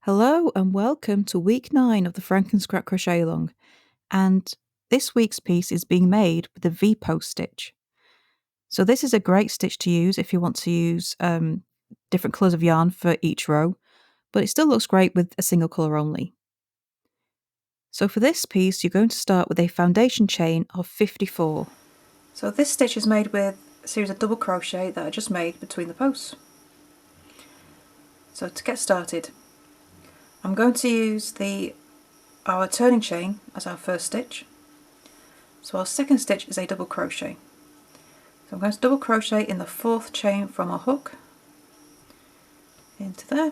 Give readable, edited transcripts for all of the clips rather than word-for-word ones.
Hello and welcome to week 9 of the FrankenScrap Crochet Along, and this week's piece is being made with the V-post stitch. So this is a great stitch to use if you want to use different colours of yarn for each row, but it still looks great with a single colour only. So for this piece you're going to start with a foundation chain of 54. So this stitch is made with a series of double crochet that I just made between the posts. So to get started, I'm going to use our turning chain as our first stitch. So our second stitch is a double crochet. So I'm going to double crochet in the fourth chain from our hook into there.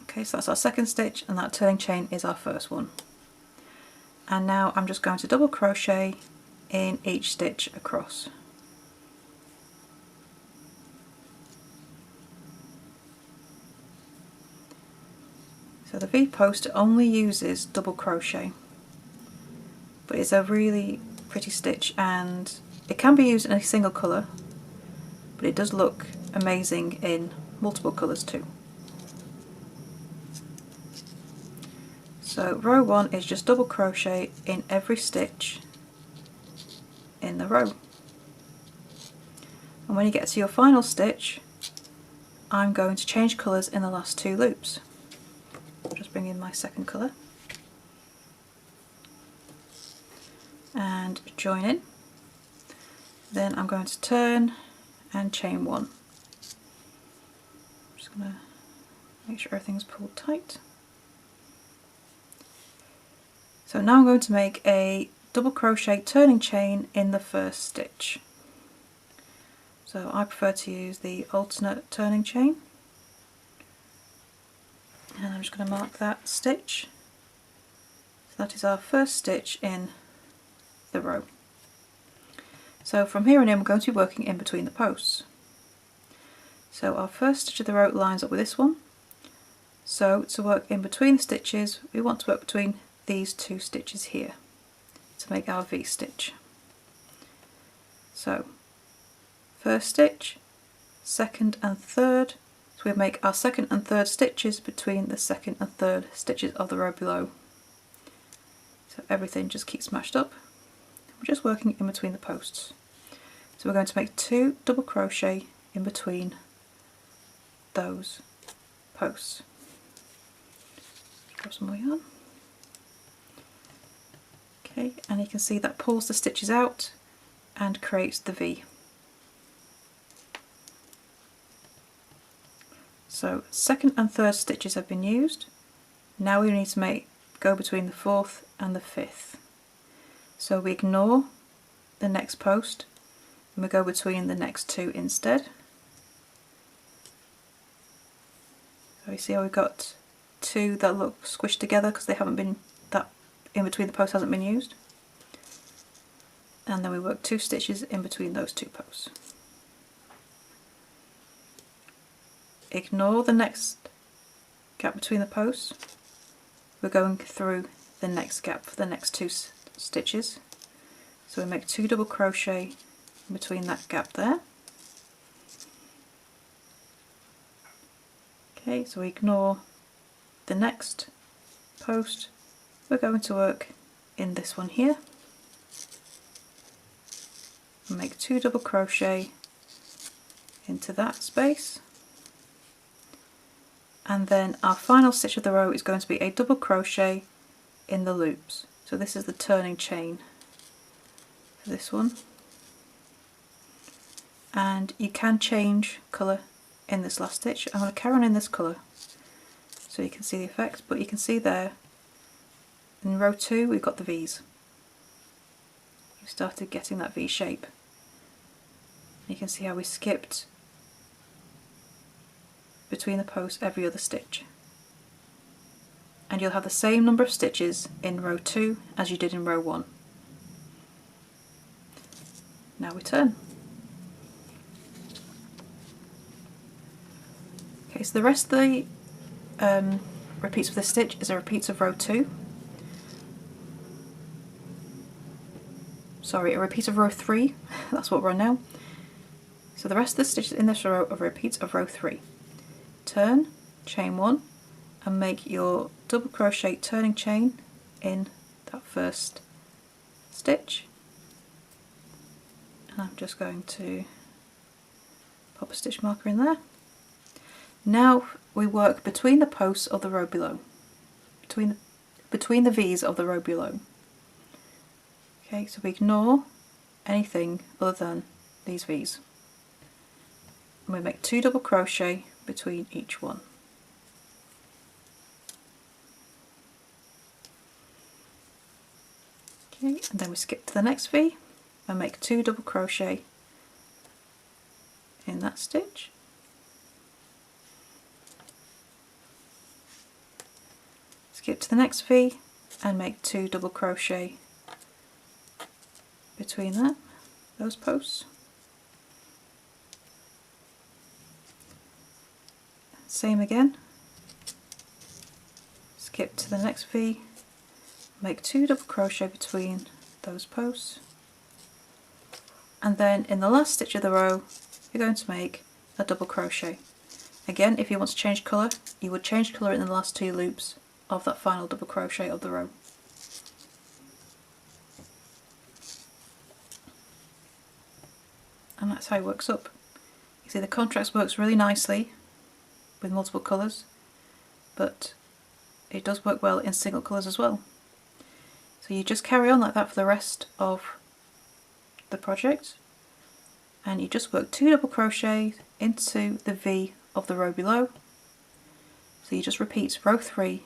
Okay, so that's our second stitch, and that turning chain is our first one. And now I'm just going to double crochet in each stitch across. So the V-post only uses double crochet, but it's a really pretty stitch, and it can be used in a single colour, but it does look amazing in multiple colours too. So row 1 is just double crochet in every stitch in the row, and when you get to your final stitch I'm going to change colours in the last 2 loops. Just bring in my second colour and join in. Then I'm going to turn and chain 1. I'm just going to make sure everything's pulled tight. So now I'm going to make a double crochet turning chain in the first stitch. So I prefer to use the alternate turning chain. And I'm just going to mark that stitch. So that is our first stitch in the row. So from here on in we're going to be working in between the posts. So our first stitch of the row lines up with this one. So to work in between the stitches we want to work between these 2 stitches here to make our V stitch. So first stitch, second and third. So we make our second and third stitches between the second and third stitches of the row below. So everything just keeps matched up. We're just working in between the posts. So we're going to make 2 double crochet in between those posts. Grab some more yarn. Okay, and you can see that pulls the stitches out and creates the V. So second and third stitches have been used. Now we need to go between the 4th and the 5th. So we ignore the next post and we go between the next 2 instead. So you see how we've got 2 that look squished together because they haven't been, that in between the posts hasn't been used. And then we work 2 stitches in between those 2 posts. Ignore the next gap between the posts. We're going through the next gap for the next 2 stitches. So we make 2 double crochet in between that gap there. Okay, so we ignore the next post. We're going to work in this one here. Make 2 double crochet into that space. And then our final stitch of the row is going to be a double crochet in the loops. So this is the turning chain for this one. And you can change colour in this last stitch. I'm going to carry on in this colour so you can see the effects, but you can see there in row 2 we've got the V's. We started getting that V shape. You can see how we skipped between the posts every other stitch. And you'll have the same number of stitches in row 2 as you did in row 1. Now we turn. Okay, so the rest of the repeats of this stitch is a repeat of row 2. Sorry, a repeat of row 3, that's what we're on now. So the rest of the stitches in this row are repeats of row 3. turn, chain 1, and make your double crochet turning chain in that first stitch. And I'm just going to pop a stitch marker in there. Now we work between the posts of the row below, between the V's of the row below. Okay, so we ignore anything other than these V's. And we make 2 double crochet between each one. Okay, and then we skip to the next V and make 2 double crochet in that stitch. Skip to the next V and make 2 double crochet between those posts. Same again. Skip to the next V, make 2 double crochet between those posts, and then in the last stitch of the row you're going to make a double crochet. Again, if you want to change colour, you would change colour in the last 2 loops of that final double crochet of the row. And that's how it works up. You see the contrast works really nicely with multiple colours, but it does work well in single colours as well. So you just carry on like that for the rest of the project, and you just work 2 double crochets into the V of the row below. So you just repeat row 3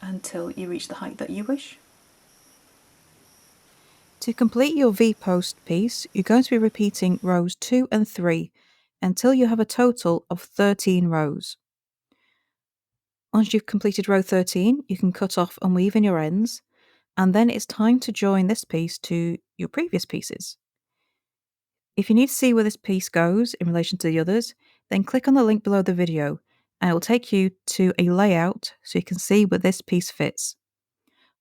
until you reach the height that you wish. To complete your V-post piece, you're going to be repeating rows 2 and 3 until you have a total of 13 rows. Once you've completed row 13, you can cut off and weave in your ends, and then it's time to join this piece to your previous pieces. If you need to see where this piece goes in relation to the others, then click on the link below the video and it will take you to a layout so you can see where this piece fits.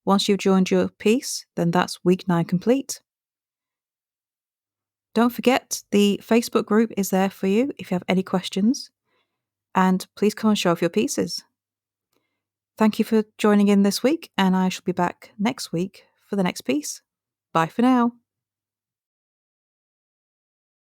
Once you've joined your piece, then that's week 9 complete. Don't forget, the Facebook group is there for you if you have any questions, and please come and show off your pieces. Thank you for joining in this week, and I shall be back next week for the next piece. Bye for now.